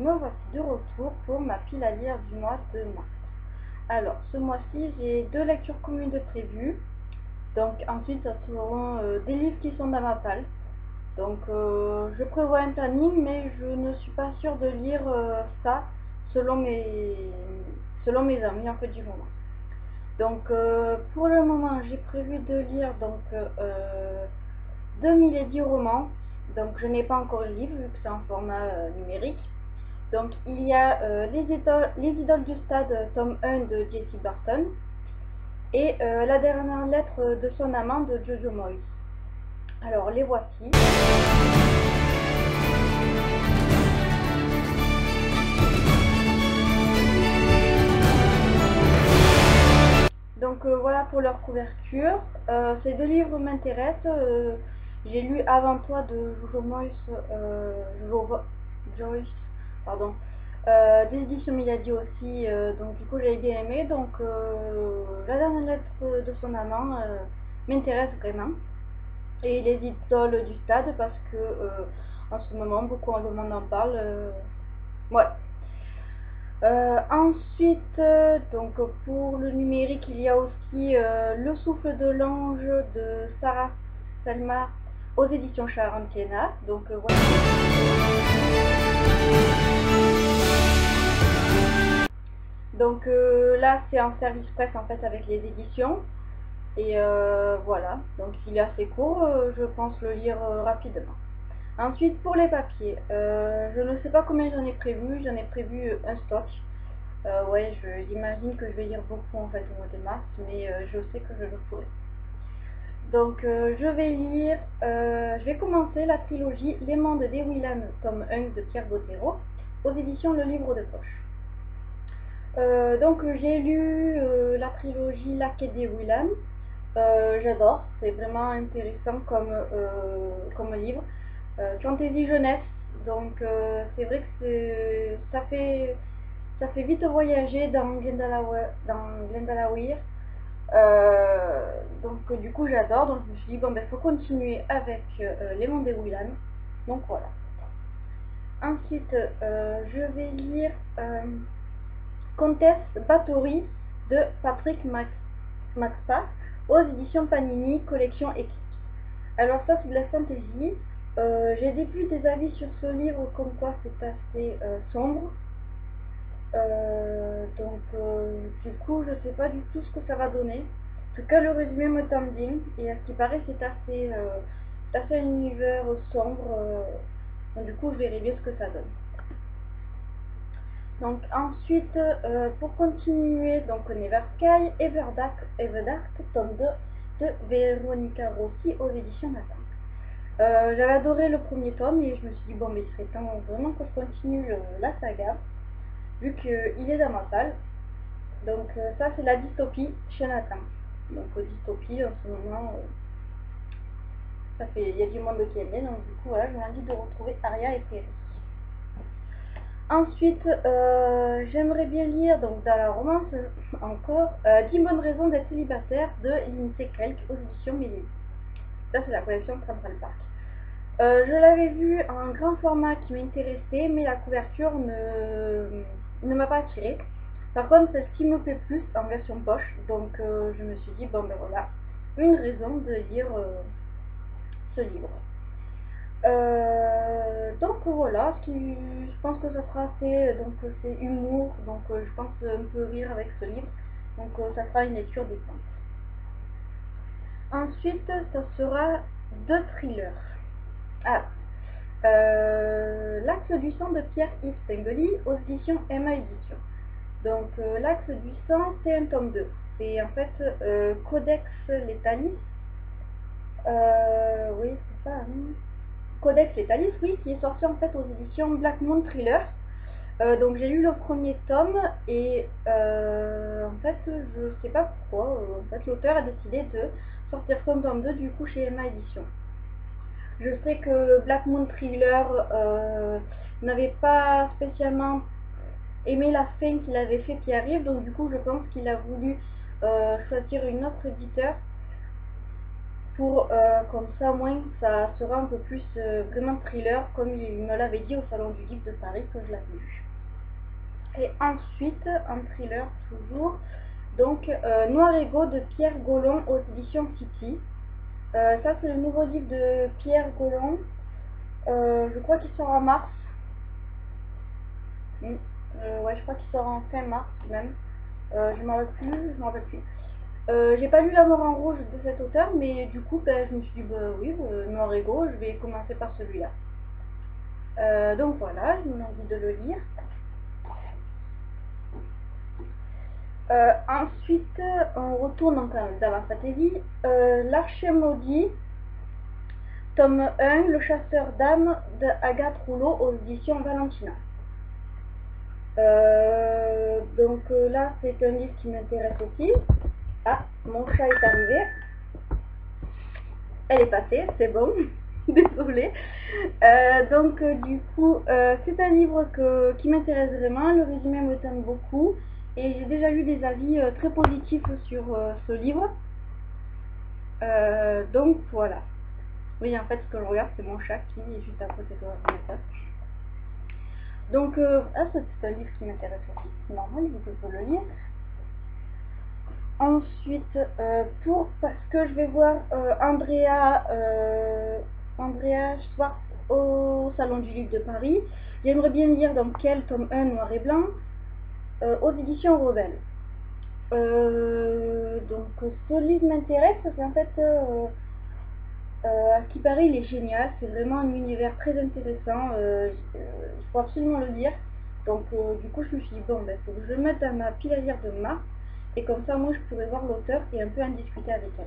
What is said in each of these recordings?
me voici de retour pour ma pile à lire du mois de mars. Alors, ce mois-ci, j'ai 2 lectures communes de prévues. Donc, ensuite, ça seront des livres qui sont dans ma palle. Donc, je prévois un planning, mais je ne suis pas sûre de lire ça selon mes amis, en fait, du moment. Donc, pour le moment, j'ai prévu de lire donc 2010 romans. Donc, je n'ai pas encore le livre, vu que c'est en format numérique. Donc il y a les idoles du stade, tome 1 de Jessie Burton, et la dernière lettre de son amant de Jojo Moyes. Alors les voici. Donc voilà pour leur couverture. Ces 2 livres m'intéressent. J'ai lu Avant toi de Jojo Moyes, Joyce, pardon. Des éditions Milady aussi, donc du coup j'ai bien aimé. Donc la dernière lettre de son amant m'intéresse vraiment. Et les idoles du stade parce que en ce moment beaucoup de monde en parle. Ouais. Ensuite, donc pour le numérique, il y a aussi Le souffle de l'ange de Sarah Selma aux éditions Charentiena. Donc voilà. Donc là, c'est en service presse en fait avec les éditions. Et voilà, donc il est assez court, je pense le lire rapidement. Ensuite, pour les papiers, je ne sais pas combien j'en ai prévu un stock. Ouais, j'imagine que je vais lire beaucoup en fait au mois de mars, mais je sais que je le pourrai. Donc je vais commencer la trilogie Les Mondes des Willan, tome 1 de Pierre Bottero, aux éditions Le Livre de Poche. Donc j'ai lu la trilogie La Quête des Willan. J'adore, c'est vraiment intéressant comme livre. Fantasy jeunesse, donc c'est vrai que ça fait vite voyager dans Glendalough. Donc du coup j'adore, donc je me suis dit bon ben faut continuer avec Les Mondes des Willan. Donc voilà. Ensuite je vais lire Comtesse Bathory de Patrick Maxpa aux éditions Panini, collection équipe. Alors ça c'est de la fantasy. J'ai vu des avis sur ce livre comme quoi c'est assez sombre. Du coup je sais pas du tout ce que ça va donner. En tout cas le résumé me tente bien et à ce qui paraît c'est assez un univers sombre. Donc du coup je verrai bien ce que ça donne. Donc ensuite, pour continuer, donc Never Sky, Everdark, tome 2 de Veronica Rossi aux éditions Nathan. J'avais adoré le premier tome et je me suis dit bon mais il serait temps vraiment que je continue la saga, vu qu'il est dans ma palle. Donc ça c'est la dystopie chez Nathan. Donc dystopie en ce moment, il y a du monde qui aime bien, donc du coup voilà, j'ai envie de retrouver Aria et Perry. Ensuite, j'aimerais bien lire, donc dans la romance encore, 10 bonnes raisons d'être célibataire de Lindsay Kelk aux éditions Milady. Ça c'est la collection Central Park. Je l'avais vu en grand format qui m'intéressait, mais la couverture ne m'a pas attirée. Par contre, celle-ci me plaît plus en version poche, donc je me suis dit, bon ben voilà, une raison de lire ce livre. Donc voilà, je pense que ça sera assez, donc c'est humour, donc je pense un peu rire avec ce livre, donc ça sera une lecture détente. Ensuite, ça sera 2 thrillers. Ah, L'Axe du sang de Pierre-Yves Tinguely aux éditions Emma Éditions. Donc l'Axe du sang, c'est un tome 2. C'est en fait Codex Letalis. Oui, c'est ça. Hein. Codex Letalis, oui, qui est sorti en fait aux éditions Black Moon Thriller. Donc j'ai lu le premier tome et en fait je sais pas pourquoi, en fait l'auteur a décidé de sortir son tome 2 du coup chez Emma Éditions. Je sais que Black Moon Thriller n'avait pas spécialement aimé la fin qu'il avait fait Pierre-Yves, donc du coup je pense qu'il a voulu choisir une autre éditeur. pour comme ça au moins ça sera un peu plus vraiment thriller comme il me l'avait dit au salon du livre de Paris que je l'avais lu. Et ensuite un thriller toujours, donc Noir Ego de Pierre Gaullon aux éditions City. Ça c'est le nouveau livre de Pierre Gaullon, je crois qu'il sort en mars. Ouais, je crois qu'il sort en fin mars même. Je m'en rappelle plus. J'ai pas lu La Mort en rouge de cet auteur, mais du coup ben, je me suis dit bah oui, Noir Ego, je vais commencer par celui-là. Donc voilà, j'ai envie de le lire. Ensuite, on retourne dans la fantaisie. L'Archer maudit, tome 1, Le chasseur d'âmes de Agathe Rouleau aux éditions Valentina. Donc là, c'est un livre qui m'intéresse aussi. Ah, mon chat est arrivé. Elle est passée, c'est bon. Désolée. Donc du coup, c'est un livre qui m'intéresse vraiment. Le résumé me tente beaucoup. Et j'ai déjà lu des avis très positifs sur ce livre. Donc voilà. Oui, en fait, ce que je regarde, c'est mon chat qui est juste à côté de l'ordinateur. Donc, c'est un livre qui m'intéresse aussi. C'est normal, je peux le lire. Ensuite, parce que je vais voir Andrea Schwartz au Salon du Livre de Paris, j'aimerais bien lire dans quel tome 1 noir et blanc aux éditions Rebelle. Donc ce livre m'intéresse parce qu'en fait, à ce qui paraît, il est génial. C'est vraiment un univers très intéressant. Il faut absolument le lire. Donc du coup, je me suis dit, bon, ben, faut que je le mette dans ma pile à lire de mars. Et comme ça, moi, je pourrais voir l'auteur et un peu en discuter avec elle.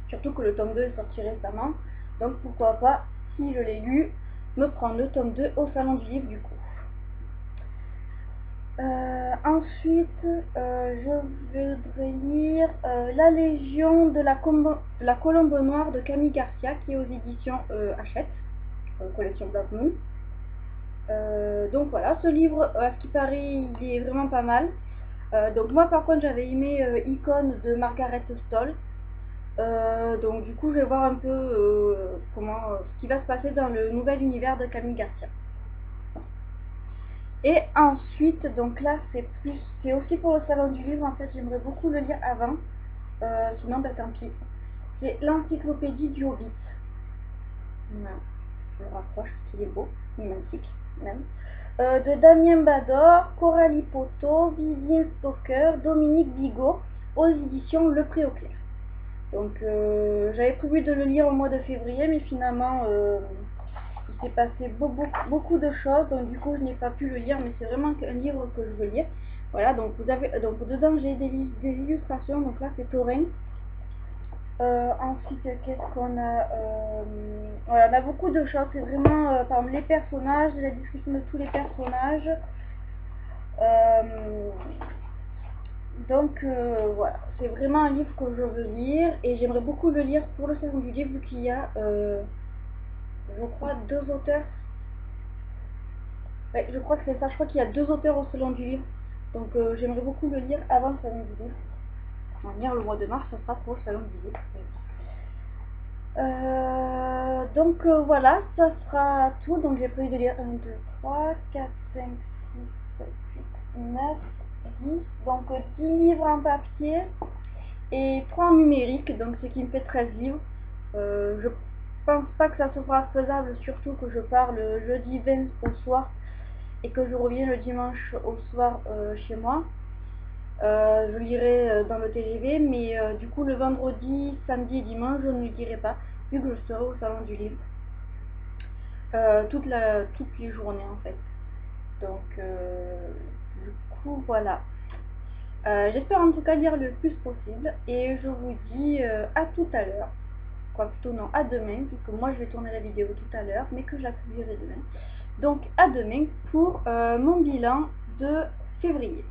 Surtout que le tome 2 est sorti récemment. Donc pourquoi pas, si je l'ai lu, me prendre le tome 2 au Salon du Livre du coup. Ensuite, je voudrais lire La Légion de la Colombe Noire de Camille Garcia, qui est aux éditions Hachette, collection Black Moon. Donc voilà, ce livre, à ce qui paraît, il est vraiment pas mal. Donc moi par contre j'avais aimé Icône de Margaret Stoll. Donc du coup je vais voir un peu ce qui va se passer dans le nouvel univers de Camille Garcia. Et ensuite, donc là c'est aussi pour le salon du livre, en fait j'aimerais beaucoup le lire avant, sinon bah tant pis. C'est l'encyclopédie du Hobbit. Voilà. Je le rapproche parce qu'il est beau, magnifique même. De Damien Bador, Coralie Poteau, Vivien Stoker, Dominique Bigot, aux éditions Le Pré au Clair. Donc j'avais prévu de le lire au mois de février, mais finalement il s'est passé beaucoup de choses, donc du coup je n'ai pas pu le lire, mais c'est vraiment un livre que je veux lire. Voilà, donc dedans j'ai des illustrations, donc là c'est Taurin. Ensuite, qu'est-ce qu'on a voilà, on a beaucoup de choses, c'est vraiment par exemple les personnages, la discussion de tous les personnages. Donc voilà, c'est vraiment un livre que je veux lire et j'aimerais beaucoup le lire pour le salon du livre vu qu'il y a, je crois, 2 auteurs. Ouais, je crois que c'est ça, je crois qu'il y a 2 auteurs au salon du livre. Donc j'aimerais beaucoup le lire avant le salon du livre. On va lire le mois de mars, ça sera pour le salon du livre. Donc voilà, ça sera tout. Donc j'ai prévu de lire 1, 2, 3, 4, 5, 6, 7, 8, 9, 10. Donc 10 livres en papier et 3 en numérique, donc ce qui me fait 13 livres. Je pense pas que ça sera faisable, surtout que je pars le jeudi 20 au soir et que je reviens le dimanche au soir chez moi. Je lirai dans le TGV, mais du coup le vendredi, samedi et dimanche, je ne le lirai pas, vu que je serai au salon du livre. Toutes les journées en fait. Donc du coup voilà. J'espère en tout cas lire le plus possible et je vous dis à tout à l'heure. Quoi plutôt non, à demain, puisque moi je vais tourner la vidéo tout à l'heure, mais que je la publierai demain. Donc à demain pour mon bilan de février.